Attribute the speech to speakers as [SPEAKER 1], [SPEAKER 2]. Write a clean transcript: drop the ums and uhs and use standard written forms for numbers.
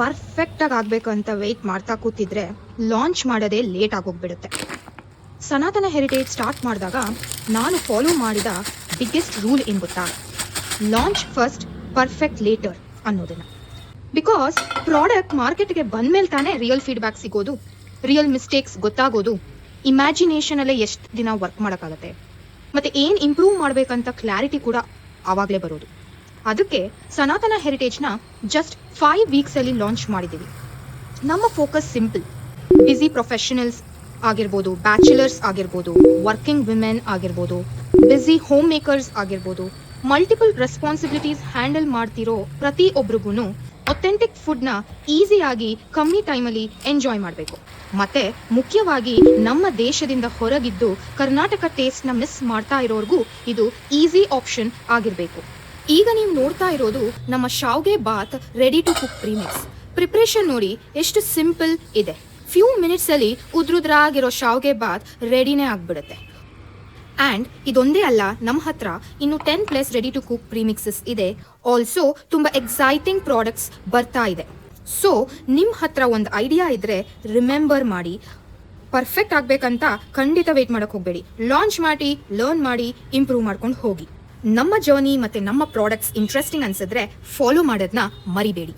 [SPEAKER 1] ಪರ್ಫೆಕ್ಟಾಗಿ ಆಗಬೇಕಂತ ವೆಯ್ಟ್ ಮಾಡ್ತಾ ಕೂತಿದ್ರೆ ಲಾಂಚ್ ಮಾಡೋದೇ ಲೇಟ್ ಆಗೋಗ್ಬಿಡುತ್ತೆ. ಸನಾತನ ಹೆರಿಟೇಜ್ ಸ್ಟಾರ್ಟ್ ಮಾಡಿದಾಗ ನಾನು ಫಾಲೋ ಮಾಡಿದ ಬಿಗ್ಗೆಸ್ಟ್ ರೂಲ್ ಏನು ಗೊತ್ತಾ? ಲಾಂಚ್ ಫಸ್ಟ್, ಪರ್ಫೆಕ್ಟ್ ಲೇಟರ್ ಅನ್ನೋದನ್ನ. ಬಿಕಾಸ್ ಪ್ರಾಡಕ್ಟ್ ಮಾರ್ಕೆಟ್ಗೆ ಬಂದ್ಮೇಲೆ ತಾನೇ ರಿಯಲ್ ಫೀಡ್ಬ್ಯಾಕ್ ಸಿಗೋದು, ರಿಯಲ್ ಮಿಸ್ಟೇಕ್ಸ್ ಗೊತ್ತಾಗೋದು, ಇಮ್ಯಾಜಿನೇಷನ್ ಅಲ್ಲೇ ಎಷ್ಟು ದಿನ ವರ್ಕ್ ಮಾಡೋಕ್ಕಾಗತ್ತೆ, ಮತ್ತೆ ಏನು ಇಂಪ್ರೂವ್ ಮಾಡಬೇಕಂತ ಕ್ಲಾರಿಟಿ ಕೂಡ ಆವಾಗಲೇ ಬರೋದು. ಅದಕ್ಕೆ ಸನಾತನ ಹೆರಿಟೇಜ್ನ ಜಸ್ಟ್ 5 ವೀಕ್ಸ್ ಅಲ್ಲಿ ಲಾಂಚ್ ಮಾಡಿದ್ದೀವಿ. ನಮ್ಮ ಫೋಕಸ್ ಸಿಂಪಲ್: ಬ್ಯುಸಿ ಪ್ರೊಫೆಷನಲ್ಸ್ ಆಗಿರ್ಬೋದು, ಬ್ಯಾಚುಲರ್ಸ್ ಆಗಿರ್ಬೋದು, ವರ್ಕಿಂಗ್ ವಿಮೆನ್ ಆಗಿರ್ಬೋದು, ಬ್ಯುಸಿ ಹೋಮ್ ಮೇಕರ್ಸ್ ಆಗಿರ್ಬೋದು, ಮಲ್ಟಿಪಲ್ ರೆಸ್ಪಾನ್ಸಿಬಿಲಿಟೀಸ್ ಹ್ಯಾಂಡಲ್ ಮಾಡ್ತಿರೋ ಪ್ರತಿಯೊಬ್ಬರಿಗೂ ಒಥೆಂಟಿಕ್ ಫುಡ್ನ ಈಸಿಯಾಗಿ ಕಮ್ಮಿ ಟೈಮಲ್ಲಿ ಎಂಜಾಯ್ ಮಾಡಬೇಕು. ಮತ್ತೆ ಮುಖ್ಯವಾಗಿ ನಮ್ಮ ದೇಶದಿಂದ ಹೊರಗಿದ್ದು ಕರ್ನಾಟಕ ಟೇಸ್ಟ್ನ ಮಿಸ್ ಮಾಡ್ತಾ ಇರೋರ್ಗೂ ಇದು ಈಸಿ ಆಪ್ಷನ್ ಆಗಿರಬೇಕು. ಈಗ ನೀವು ನೋಡ್ತಾ ಇರೋದು ನಮ್ಮ ಶಾವ್ಗೆ ಬಾತ್ ready to cook premix. Preparation ನೋಡಿ ಎಷ್ಟು ಸಿಂಪಲ್ ಇದೆ. ಫ್ಯೂ ಮಿನಿಟ್ಸ್ ಅಲ್ಲಿ ಉದ್ರುದ್ರಾಗಿರೋ ಶಾವ್ಗೆ ಬಾತ್ ರೆಡಿನೇ ಆಗ್ಬಿಡುತ್ತೆ. ಆ್ಯಂಡ್ ಇದೊಂದೇ ಅಲ್ಲ, ನಮ್ಮ ಹತ್ರ ಇನ್ನು 10+ ರೆಡಿ ಟು ಕುಕ್ ಪ್ರೀಮಿಕ್ಸಸ್ ಇದೆ. ಆಲ್ಸೋ ತುಂಬ ಎಕ್ಸೈಟಿಂಗ್ ಪ್ರಾಡಕ್ಟ್ಸ್ ಬರ್ತಾ ಇದೆ. ಸೊ ನಿಮ್ಮ ಹತ್ರ ಒಂದು ಐಡಿಯಾ ಇದ್ದರೆ ರಿಮೆಂಬರ್ ಮಾಡಿ, ಪರ್ಫೆಕ್ಟ್ ಆಗಬೇಕಂತ ಖಂಡಿತ ವೇಟ್ ಮಾಡೋಕ್ಕೆ ಹೋಗಬೇಡಿ. ಲಾಂಚ್ ಮಾಡಿ, ಲರ್ನ್ ಮಾಡಿ, ಇಂಪ್ರೂವ್ ಮಾಡ್ಕೊಂಡು ಹೋಗಿ. ನಮ್ಮ ಜರ್ನಿ ಮತ್ತು ನಮ್ಮ ಪ್ರಾಡಕ್ಟ್ಸ್ ಇಂಟ್ರೆಸ್ಟಿಂಗ್ ಅನ್ಸಿದ್ರೆ ಫಾಲೋ ಮಾಡೋದನ್ನ ಮರಿಬೇಡಿ.